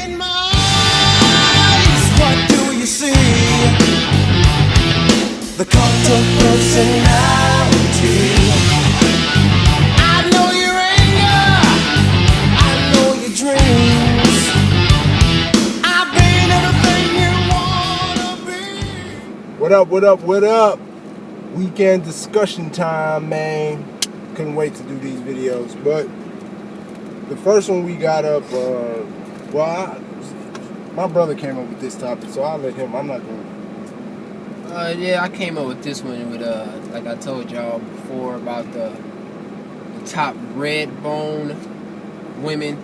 in my eyes, what do you see? The cult of personality. I know your anger, I know your dreams. I've been everything you wanna be. What up, what up, what up? Weekend discussion time, man. Couldn't wait to do these videos, but the first one we got up, my brother came up with this topic, so I'll let him. I'm not going. Yeah, I came up with this one with like I told y'all before about the top red bone women.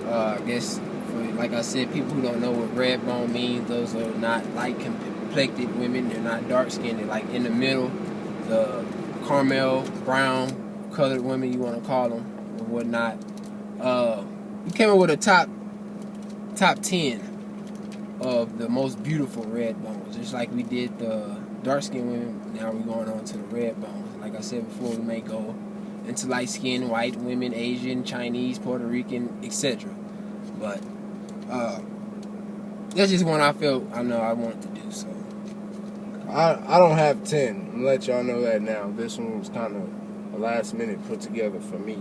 I guess, like I said, people who don't know what red bone means, those are not light complected women. They're not dark skinned. They're like in the middle, the caramel brown colored women, you want to call them or whatnot. We came up with a top 10 of the most beautiful red bones. Just like we did the dark skinned women, now we're going on to the red bones. Like I said before, we may go into light skinned white women, Asian, Chinese, Puerto Rican, etc. But that's just one I know I wanted to do. So I don't have 10. I'm gonna let y'all know that now. This one was kind of a last minute put together for me.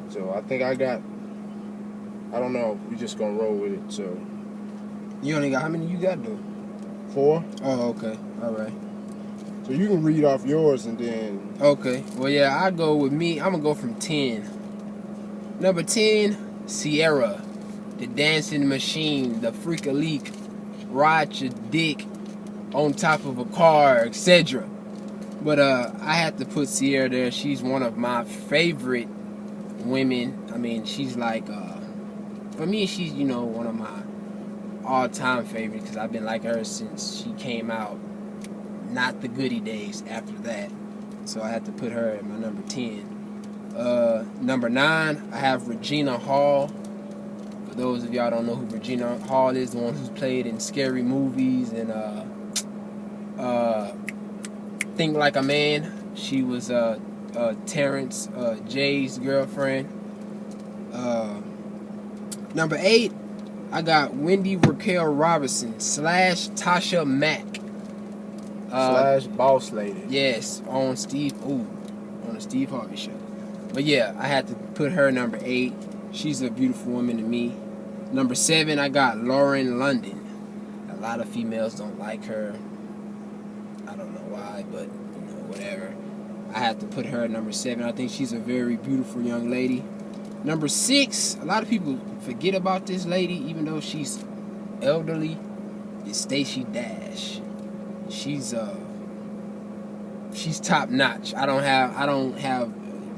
So I think I don't know. We just gonna roll with it. So you only got, how many you got though? 4. Oh, okay. All right. So you can read off yours and then. Okay. Well, yeah, I go with me. I'm gonna go from 10. Number 10, Sierra, the dancing machine, the freak a leak, ride your dick on top of a car, etc. But I had to put Sierra there. She's one of my favorite women. I mean, she's like, for me, she's, one of my all-time favorites because I've been like her since she came out. Not the goody days after that. So I had to put her at my number 10. Number 9, I have Regina Hall. For those of y'all don't know who Regina Hall is, the one who's played in scary movies and Think Like a Man. She was Terrence Jay's girlfriend. Number 8, I got Wendy Raquel Robinson / Tasha Mack. / Boss Lady. Yes, on the Steve Harvey show. But yeah, I had to put her number 8. She's a beautiful woman to me. Number 7, I got Lauren London. A lot of females don't like her. I don't know why, but whatever. I have to put her at number 7. I think she's a very beautiful young lady. Number 6, a lot of people forget about this lady, even though she's elderly, is Stacey Dash. She's top notch. I don't have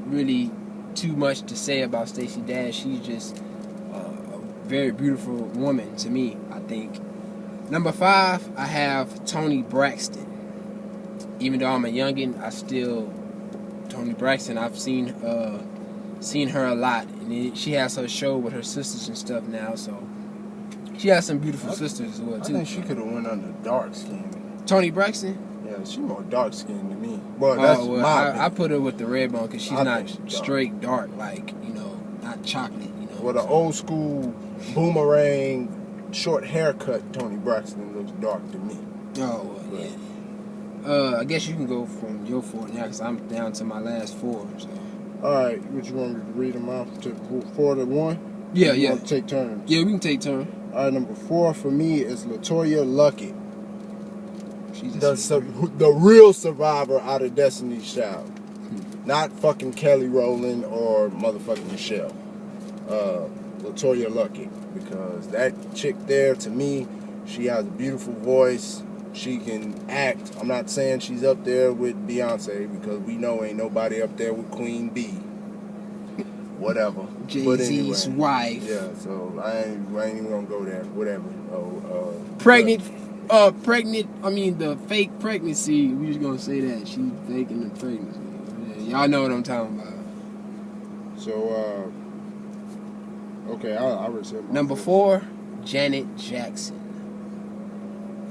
really too much to say about Stacey Dash. She's just a very beautiful woman to me, I think. Number 5, I have Toni Braxton. Even though I'm a youngin', Toni Braxton, I've seen her a lot, and she has her show with her sisters and stuff now. So she has some beautiful sisters as well too. I think she could have went under dark skin. Toni Braxton? Yeah, she's more dark skinned than me. Well, that's my I put her with the red bone because she's not she's straight dark, like not chocolate. With an old school boomerang short haircut, Toni Braxton looks dark to me. Oh well, yeah. I guess you can go from your 4 now because I'm down to my last 4. So. All right, what you want me to read them out to 4 to 1? Yeah, you yeah. Want to take turns? Yeah, we can take turns. All right, number 4 for me is LaToya Luckett. She's the real survivor out of Destiny's Child. Not fucking Kelly Rowland or motherfucking Michelle. LaToya Luckett. Because that chick there, to me, she has a beautiful voice. She can act. I'm not saying she's up there with Beyonce because we know ain't nobody up there with Queen Bee. Whatever. Jay-Z's wife. Yeah, so I ain't even gonna go there. Whatever. Pregnant. The fake pregnancy. We just gonna say that she's faking the pregnancy. Yeah, y'all know what I'm talking about. So, okay, I already said my Number 4, Janet Jackson.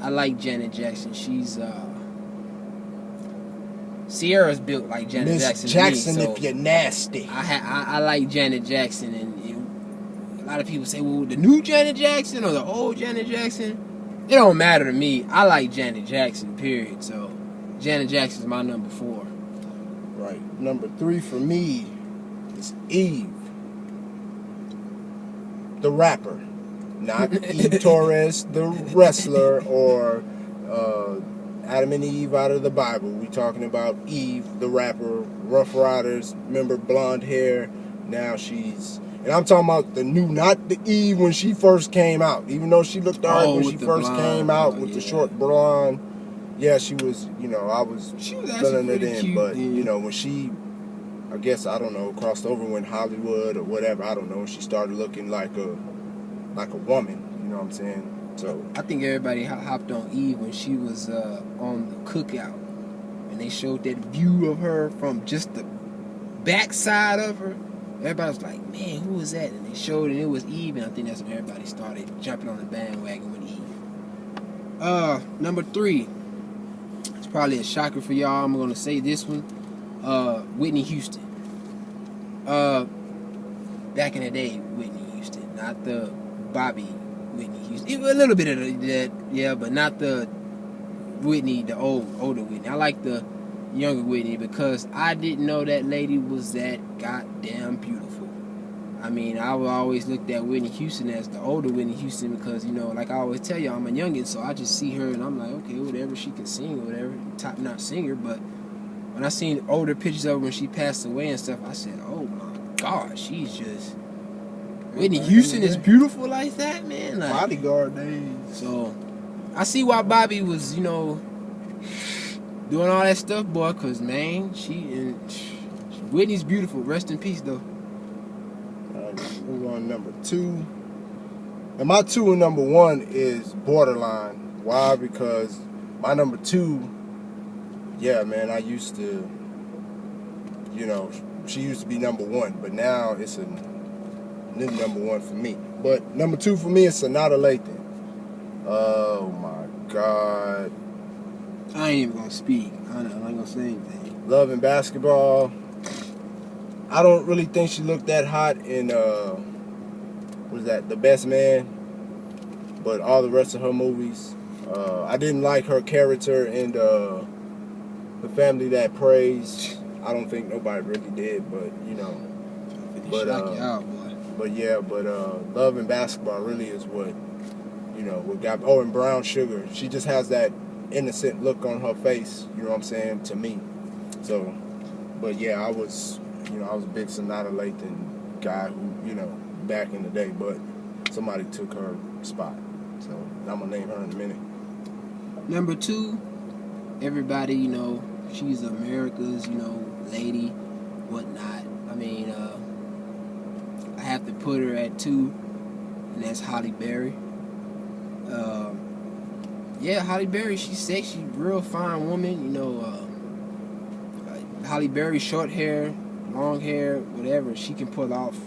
I like Janet Jackson. She's Sierra's built like Janet Jackson. Miss Jackson, to me, so if you're nasty. I like Janet Jackson, and lot of people say, well, the new Janet Jackson or the old Janet Jackson. It don't matter to me. I like Janet Jackson, period. So, Janet Jackson's my number 4. Right. Number 3 for me is Eve, the rapper, not Eve Torres, the wrestler, or Adam and Eve out of the Bible. We talking about Eve, the rapper, Rough Riders. Remember, blonde hair. Now she's. And I'm talking about the new, not the Eve when she first came out. Even though she looked alright when she first came out with the short blonde. Yeah, she was, I was filling it in. Cute, but, when she, I guess, I don't know, crossed over when Hollywood or whatever, I don't know, she started looking like a woman. You know what I'm saying? So I think everybody hopped on Eve when she was on the Cookout. And they showed that view of her from just the backside of her. Everybody was like, man, who was that? And they showed it, and it was Eve, and I think that's when everybody started jumping on the bandwagon with Eve. Number 3. It's probably a shocker for y'all. I'm going to say this one. Whitney Houston. Back in the day, Whitney Houston. Not the Bobby Whitney Houston. A little bit of that, yeah, but not the Whitney, the older Whitney. I like the younger Whitney because I didn't know that lady was that goddamn beautiful. I mean, I would always look at Whitney Houston as the older Whitney Houston because, like I always tell you, I'm a youngin', so I just see her and I'm like, okay, whatever, she can sing or whatever, top-notch singer. But when I seen older pictures of her when she passed away and stuff, I said, oh my God, she's just... Whitney Houston is beautiful like that, man. Like, Bodyguard days. So, I see why Bobby was, doing all that stuff, boy, because, man, Whitney's beautiful. Rest in peace, though. Move on to number 2. And my 2 and number 1 is borderline. Why? Because my number 2, yeah, man, I used to, she used to be number 1, but now it's a new number 1 for me. But number 2 for me is Sonata Lathan. Oh my God. I ain't even gonna speak. I'm not gonna say anything. Love and Basketball. I don't really think she looked that hot in what was that, The Best Man, but all the rest of her movies. I didn't like her character in The Family That Prays. I don't think nobody really did, but Love and Basketball really is what got. Oh, and Brown Sugar. She just has that innocent look on her face. You know what I'm saying, to me. So, but yeah, I was a big Sonata Lathan guy who, back in the day, but somebody took her spot. So I'm gonna name her in a minute. Number 2, everybody, she's America's, lady, whatnot. I mean, I have to put her at 2, and that's Halle Berry. Yeah, Halle Berry, she's sexy, real fine woman, Halle Berry, short hair, long hair, whatever, she can pull off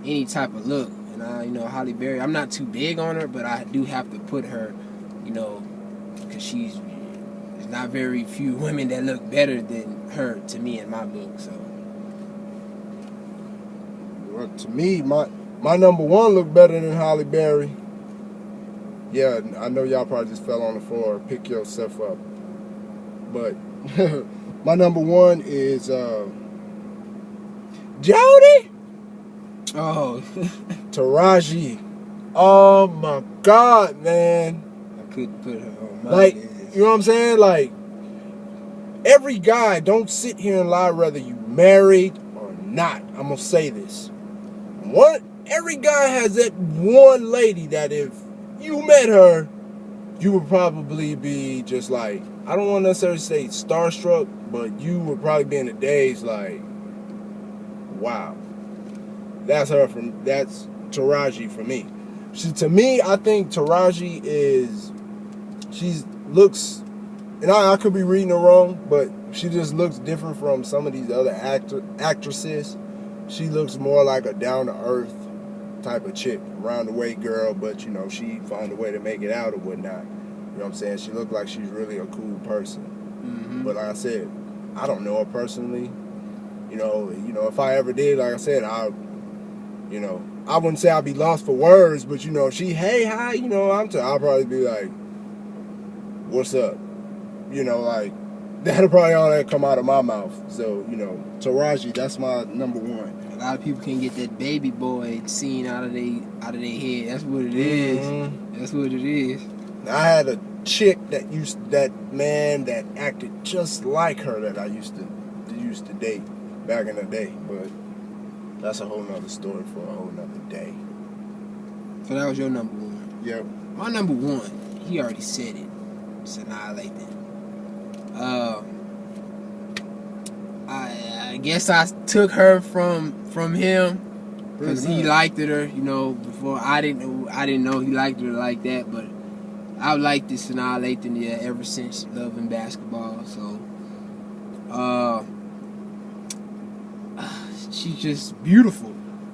any type of look. And Halle Berry, I'm not too big on her, but I do have to put her, because there's not very few women that look better than her to me in my book. So, well, to me, my number 1 looked better than Halle Berry. Yeah, I know y'all probably just fell on the floor. Pick yourself up. But my number 1 is Jody. oh, Taraji. Oh my God, man. I couldn't put her on my Like, list. you know what I'm saying? Like, every guy, don't sit here and lie whether you married or not. I'm gonna say this. Every guy has that one lady that if you met her, you would probably be just like, I don't want to necessarily say starstruck, but you would probably be in the days like, wow. That's Taraji for me. To me, I think Taraji looks, and I could be reading it wrong, but she just looks different from some of these other actresses. She looks more like a down-to-earth type of chick, round the way girl, but she found a way to make it out or whatnot. You know what I'm saying? She looked like she's really a cool person. Mm-hmm. But like I said, I don't know her personally. If I ever did, like I said, I wouldn't say I'd be lost for words, but you know, she, hey, hi, you know, I'll probably be like, what's up? You know, like, that'll probably all that come out of my mouth. So, you know, Taraji, that's my number one. A lot of people can get that baby boy scene out of their head. That's what it is. Mm-hmm. That's what it is. I had a chick that acted just like her that I used to date back in the day, but that's a whole nother story for a whole nother day. So that was your number one. Yep. My number one, he already said it. It's Sanaa Lathan. I guess I took her from him because he liked her. You know, before I didn't know he liked her like that, but I've liked this Sanaa Lathan ever since loving basketball. So, she's just beautiful,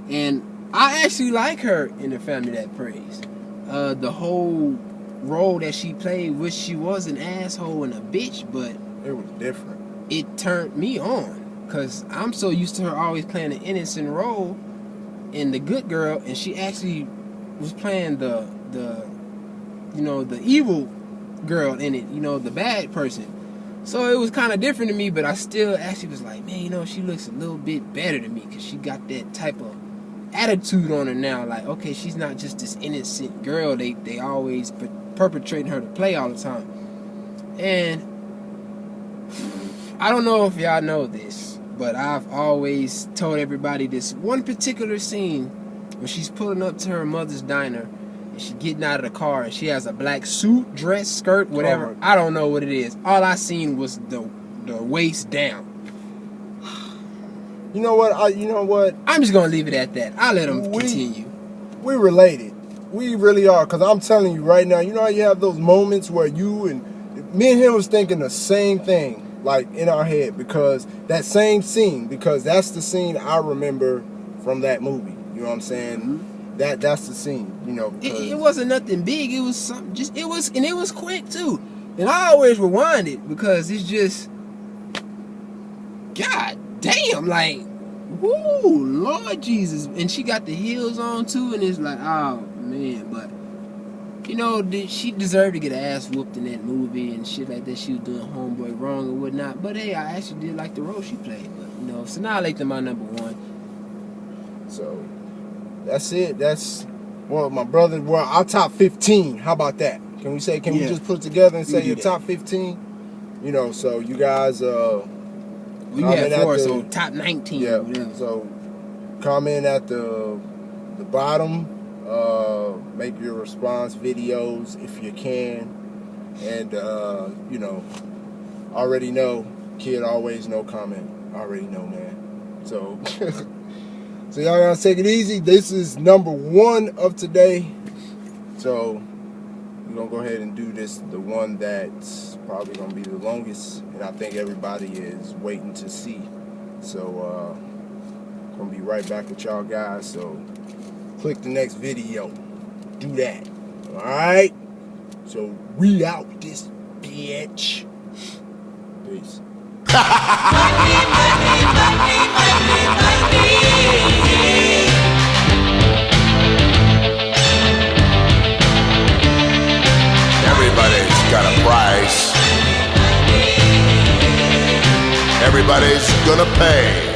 and I actually like her in The Family That Prays. The whole role that she played, which she was an asshole and a bitch, but it was different. It turned me on because I'm so used to her always playing an innocent role in the good girl, and she actually was playing the evil girl in it, the bad person. So it was kind of different to me, but I still actually was like, man, she looks a little bit better to me because she got that type of attitude on her now. Like, okay, she's not just this innocent girl they always perpetrating her to play all the time. And I don't know if y'all know this, but I've always told everybody this one particular scene when she's pulling up to her mother's diner and she's getting out of the car and she has a black suit, dress, skirt, whatever. I don't know what it is. All I seen was the waist down. You know what? I'm just gonna leave it at that. I'll let them continue. We related. We really are, because I'm telling you right now, you know how you have those moments where me and him was thinking the same thing, like in our head, because that same scene, because that's the scene I remember from that movie. You know what I'm saying? Mm-hmm. That's the scene, It wasn't nothing big. It was something it was quick too. And I always rewind it because it's just, God damn, like, woo, Lord Jesus. And she got the heels on too, and it's like, oh man, but she deserved to get her ass whooped in that movie and shit like that. She was doing homeboy wrong and whatnot. But hey, I actually did like the role she played. But Sanaa Lathan my number one. So that's it. That's my brother. Well, our top 15. How about that? Can we just put it together and say your top 15? So you guys we had 4, so top 19. Yeah. Or whatever. So comment at the bottom. Make your response videos if you can, and already know, kid always no comment. Already know, man. So so y'all gotta take it easy. This is number 1 of today, so we're gonna go ahead and do this, the one that's probably gonna be the longest, and I think everybody is waiting to see. So gonna be right back with y'all guys, so click the next video. Do that. Alright? So we out this bitch. Peace. Everybody's got a price. Everybody's gonna pay.